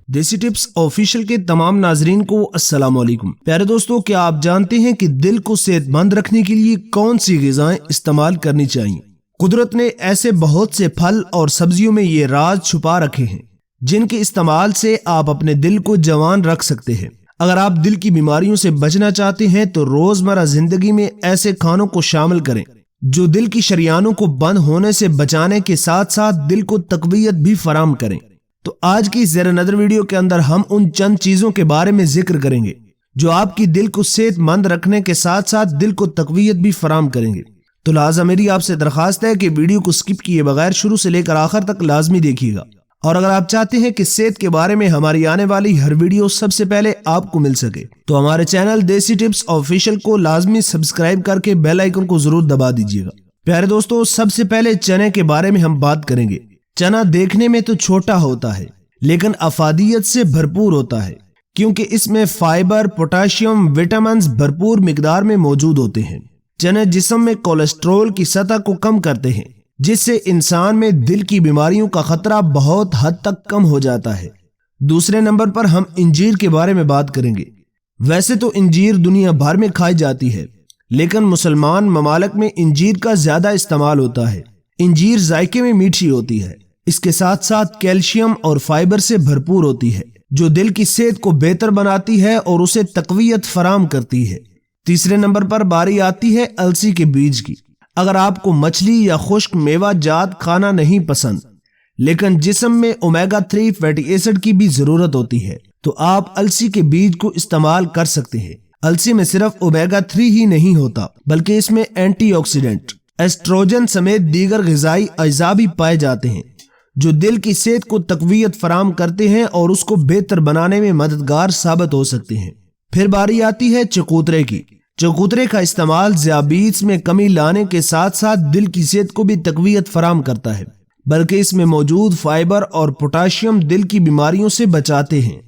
देसी tips official के तमाम नाजरीन को अस्सलाम वालेकुम। प्यारे दोस्तों, क्या आप जानते हैं कि दिल को सेहतमंद रखने के लिए कौन सी ग़िज़ाएं इस्तेमाल करनी चाहिए? कुदरत ने ऐसे बहुत से फल और सब्जियों में ये राज छुपा रखे हैं जिनके इस्तेमाल से आप अपने दिल को जवान रख सकते हैं। अगर आप दिल की बीमारियों से बचना चाहते हैं तो रोजमर्रा जिंदगी में ऐसे खानों को शामिल करें जो दिल की शरियानों को बंद होने से बचाने के साथ साथ दिल को तकवीयत भी फराहम करें। तो आज की ज़ेर नज़र वीडियो के अंदर हम उन चंद चीजों के बारे में जिक्र करेंगे जो आपकी दिल को सेहतमंद रखने के साथ साथ दिल को तकवीयत भी फराहम करेंगे। तो लिहाजा मेरी आपसे दरखास्त है कि वीडियो को स्किप किए बगैर शुरू से लेकर आखिर तक लाजमी देखिएगा। और अगर आप चाहते हैं कि सेहत के बारे में हमारी आने वाली हर वीडियो सबसे पहले आपको मिल सके तो हमारे चैनल देसी टिप्स ऑफिशियल को लाजमी सब्सक्राइब करके बेल आइकन को जरूर दबा दीजिएगा। प्यारे दोस्तों, सबसे पहले चने के बारे में हम बात करेंगे। चना देखने में तो छोटा होता है लेकिन अफादियत से भरपूर होता है क्योंकि इसमें फाइबर, पोटाशियम, विटामिन भरपूर मिकदार में मौजूद होते हैं। चने जिस्म में कोलेस्ट्रॉल की सतह को कम करते हैं जिससे इंसान में दिल की बीमारियों का खतरा बहुत हद तक कम हो जाता है। दूसरे नंबर पर हम इंजीर के बारे में बात करेंगे। वैसे तो इंजीर दुनिया भर में खाई जाती है लेकिन मुसलमान ममालिक में इंजीर का ज्यादा इस्तेमाल होता है। इंजीर जायके में मीठी होती है, इसके साथ साथ कैल्शियम और फाइबर से भरपूर होती है जो दिल की सेहत को बेहतर बनाती है और उसे तकवीयत फराहम करती है। तीसरे नंबर पर बारी आती है अलसी के बीज की। अगर आपको मछली या खुश्क मेवा जात खाना नहीं पसंद लेकिन जिस्म में ओमेगा 3 फैटी एसिड की भी जरूरत होती है तो आप अलसी के बीज को इस्तेमाल कर सकते हैं। अलसी में सिर्फ ओमेगा 3 ही नहीं होता बल्कि इसमें एंटीऑक्सीडेंट, एस्ट्रोजन समेत दीगर ग़िज़ाई अज्जा भी पाए जाते हैं जो दिल की सेहत को तकवीयत फराहम करते हैं और उसको बेहतर बनाने में मददगार साबित हो सकते हैं। फिर बारी आती है चकोतरे की। चकोतरे का इस्तेमाल ज़ियाबीत्स में कमी लाने के साथ साथ दिल की सेहत को भी तकवीयत फराहम करता है, बल्कि इसमें मौजूद फाइबर और पोटाशियम दिल की बीमारियों से बचाते हैं।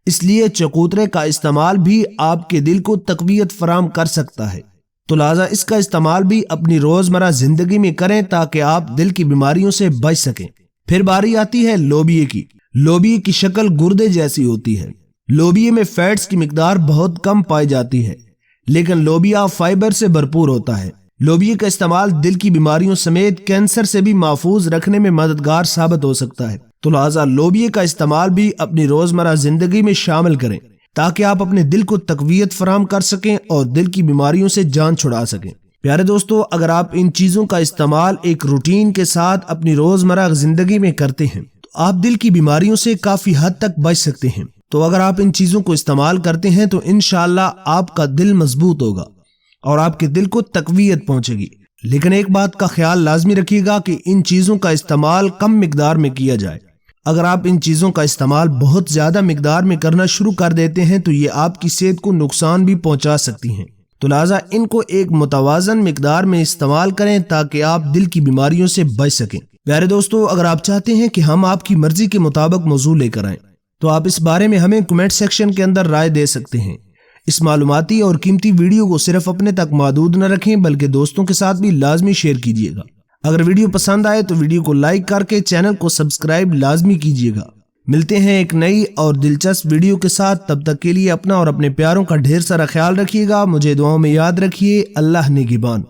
इसलिए चकोतरे का इस्तेमाल भी आपके दिल को तकवीयत फराहम कर सकता है। तो लिहाजा इसका इस्तेमाल भी अपनी रोजमर्रा जिंदगी में करें ताकि आप दिल की बीमारियों से बच सकें। फिर बारी आती है लोबिये की। लोबिये की शक्ल गुर्दे जैसी होती है। लोबिये में फैट्स की मिकदार बहुत कम पाई जाती है लेकिन लोबिया फाइबर से भरपूर होता है। लोबिये का इस्तेमाल दिल की बीमारियों समेत कैंसर से भी महफूज रखने में मददगार साबित हो सकता है। तो लिहाजा लोबिये का इस्तेमाल भी अपनी रोजमर्रा जिंदगी में शामिल करें ताकि आप अपने दिल को तकवीयत फराहम कर सकें और दिल की बीमारियों से जान छुड़ा सकें। प्यारे दोस्तों, अगर आप इन चीजों का इस्तेमाल एक रूटीन के साथ अपनी रोजमर्रा जिंदगी में करते हैं तो आप दिल की बीमारियों से काफी हद तक बच सकते हैं। तो अगर आप इन चीजों को इस्तेमाल करते हैं तो इंशाअल्लाह आपका दिल मजबूत होगा और आपके दिल को तकवीयत पहुंचेगी। लेकिन एक बात का ख्याल लाजमी रखिएगा कि इन चीजों का इस्तेमाल कम मिकदार में किया जाए। अगर आप इन चीजों का इस्तेमाल बहुत ज्यादा मिकदार में करना शुरू कर देते हैं तो ये आपकी सेहत को नुकसान भी पहुंचा सकती हैं। तो लिहाजा इनको एक मुतवाजन मिकदार में इस्तेमाल करें ताकि आप दिल की बीमारियों से बच सकें। प्यारे दोस्तों, अगर आप चाहते हैं कि हम आपकी मर्जी के मुताबिक मौजू लेकर आएं तो आप इस बारे में हमें कमेंट सेक्शन के अंदर राय दे सकते हैं। इस मालूमाती और कीमती वीडियो को सिर्फ अपने तक महदूद न रखें बल्कि दोस्तों के साथ भी लाजमी शेयर कीजिएगा। अगर वीडियो पसंद आए तो वीडियो को लाइक करके चैनल को सब्सक्राइब लाजमी कीजिएगा। मिलते हैं एक नई और दिलचस्प वीडियो के साथ। तब तक के लिए अपना और अपने प्यारों का ढेर सारा ख्याल रखिएगा। मुझे दुआओं में याद रखिए। अल्लाह निगहबान।